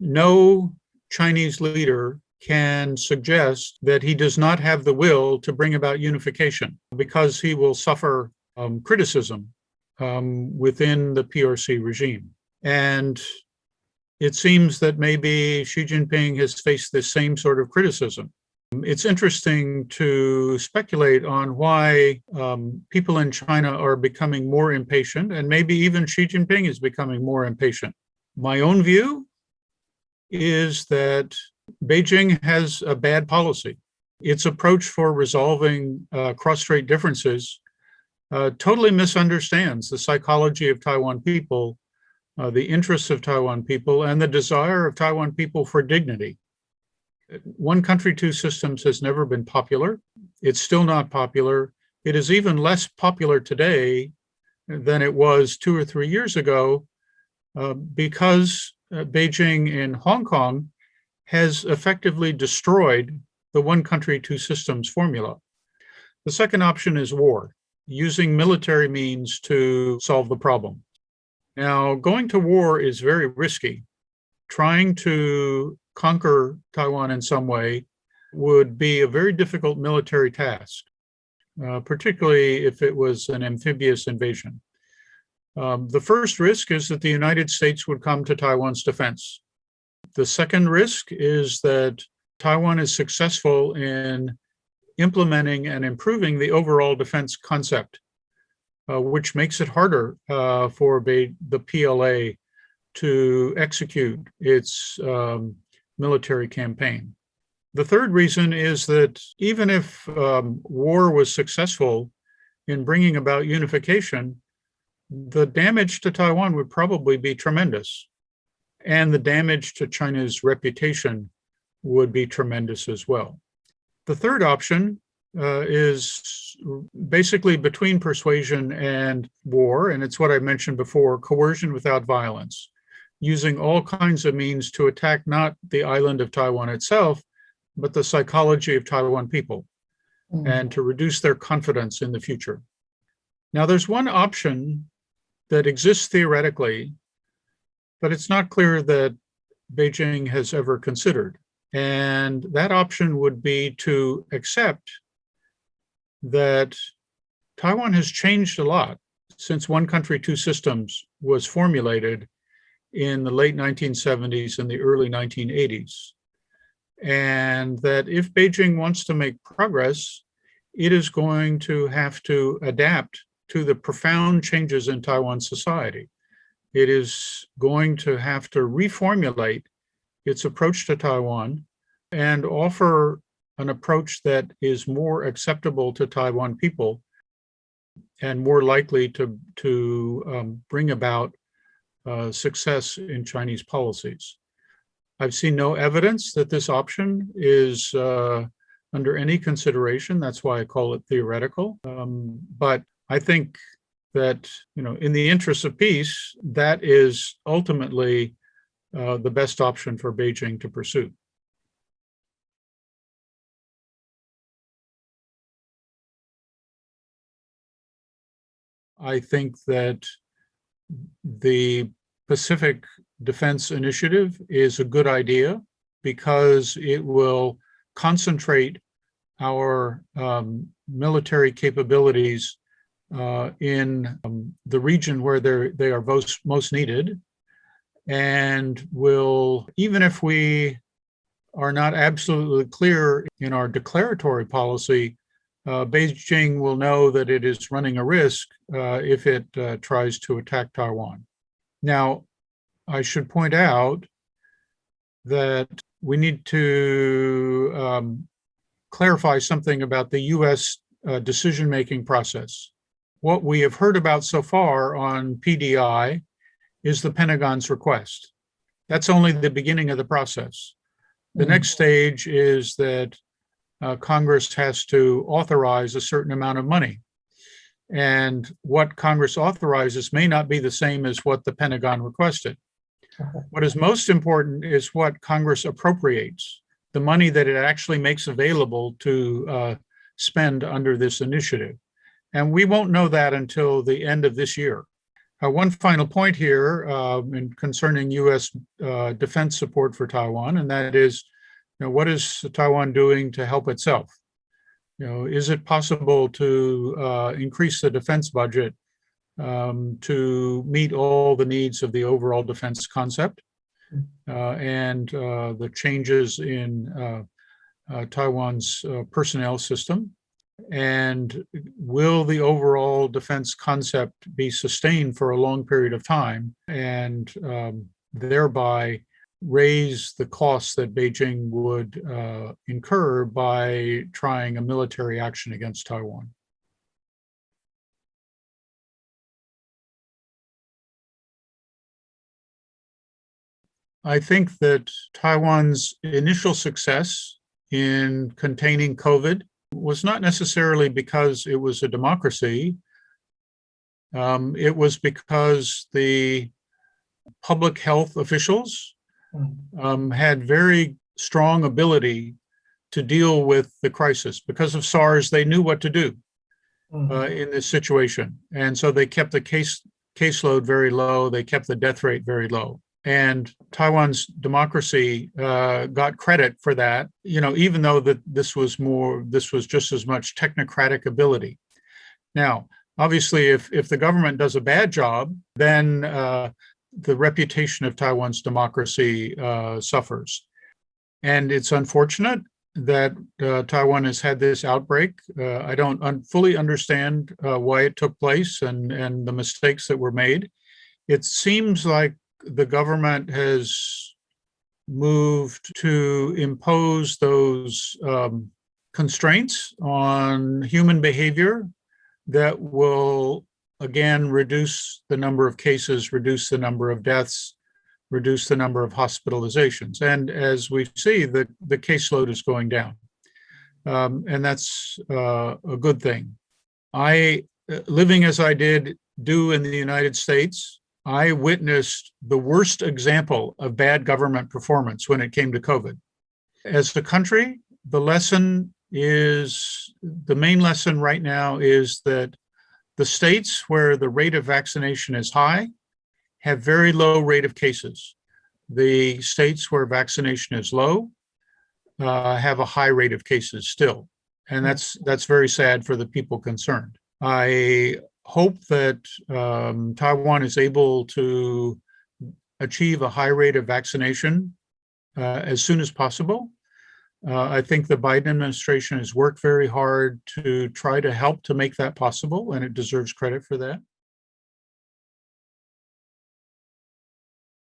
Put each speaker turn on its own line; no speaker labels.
no Chinese leader can suggest that he does not have the will to bring about unification, because he will suffer criticism within the PRC regime. And it seems that maybe Xi Jinping has faced the same sort of criticism. It's interesting to speculate on why people in China are becoming more impatient, and maybe even Xi Jinping is becoming more impatient. My own view is that Beijing has a bad policy. Its approach for resolving cross-strait differences totally misunderstands the psychology of Taiwan people, the interests of Taiwan people, and the desire of Taiwan people for dignity. One country, two systems has never been popular. It's still not popular. It is even less popular today than it was 2 or 3 years ago because Beijing in Hong Kong has effectively destroyed the one country, two systems formula. The second option is war, using military means to solve the problem. Now, going to war is very risky. Trying to conquer Taiwan in some way would be a very difficult military task, particularly if it was an amphibious invasion. The first risk is that the United States would come to Taiwan's defense. The second risk is that Taiwan is successful in implementing and improving the overall defense concept, which makes it harder for the PLA to execute its military campaign. The third reason is that even if war was successful in bringing about unification, the damage to Taiwan would probably be tremendous. And the damage to China's reputation would be tremendous as well. The third option is basically between persuasion and war, and it's what I mentioned before, coercion without violence, using all kinds of means to attack not the island of Taiwan itself, but the psychology of Taiwan people, and to reduce their confidence in the future. Now, there's one option that exists theoretically, but it's not clear that Beijing has ever considered. And that option would be to accept that Taiwan has changed a lot since one country, two systems was formulated in the late 1970s and the early 1980s. And that if Beijing wants to make progress, it is going to have to adapt to the profound changes in Taiwan society. It is going to have to reformulate its approach to Taiwan and offer an approach that is more acceptable to Taiwan people and more likely to bring about success in Chinese policies. I've seen no evidence that this option is under any consideration. That's why I call it theoretical. But I think that, in the interest of peace, that is ultimately the best option for Beijing to pursue. I think that the Pacific Defense Initiative is a good idea because it will concentrate our military capabilities in the region where they are most needed, and will, even if we are not absolutely clear in our declaratory policy, Beijing will know that it is running a risk if it tries to attack Taiwan. Now, I should point out that we need to clarify something about the U.S. Decision-making process. What we have heard about so far on PDI is the Pentagon's request. That's only the beginning of the process. The next stage is that Congress has to authorize a certain amount of money. And what Congress authorizes may not be the same as what the Pentagon requested. What is most important is what Congress appropriates, the money that it actually makes available to spend under this initiative. And we won't know that until the end of this year. One final point here concerning U.S. Defense support for Taiwan, and that is, what is Taiwan doing to help itself? Is it possible to increase the defense budget to meet all the needs of the overall defense concept and the changes in Taiwan's personnel system? And will the overall defense concept be sustained for a long period of time and thereby raise the costs that Beijing would incur by trying a military action against Taiwan? I think that Taiwan's initial success in containing COVID was not necessarily because it was a democracy. It was because the public health officials had very strong ability to deal with the crisis. Because of SARS, they knew what to do in this situation. And so they kept the caseload very low. They kept the death rate very low. And Taiwan's democracy got credit for that, even though this was just as much technocratic ability. Now, obviously, if the government does a bad job, then the reputation of Taiwan's democracy suffers. And it's unfortunate that Taiwan has had this outbreak. I don't fully understand why it took place and the mistakes that were made. It seems like the government has moved to impose those constraints on human behavior that will, again, reduce the number of cases, reduce the number of deaths, reduce the number of hospitalizations. And as we see, the caseload is going down. And that's a good thing. Living as I do in the United States, I witnessed the worst example of bad government performance when it came to COVID. As a country, the main lesson right now is that the states where the rate of vaccination is high have very low rate of cases. The states where vaccination is low have a high rate of cases still. And that's very sad for the people concerned. I hope that Taiwan is able to achieve a high rate of vaccination as soon as possible. I think the Biden administration has worked very hard to try to help to make that possible, and it deserves credit for that.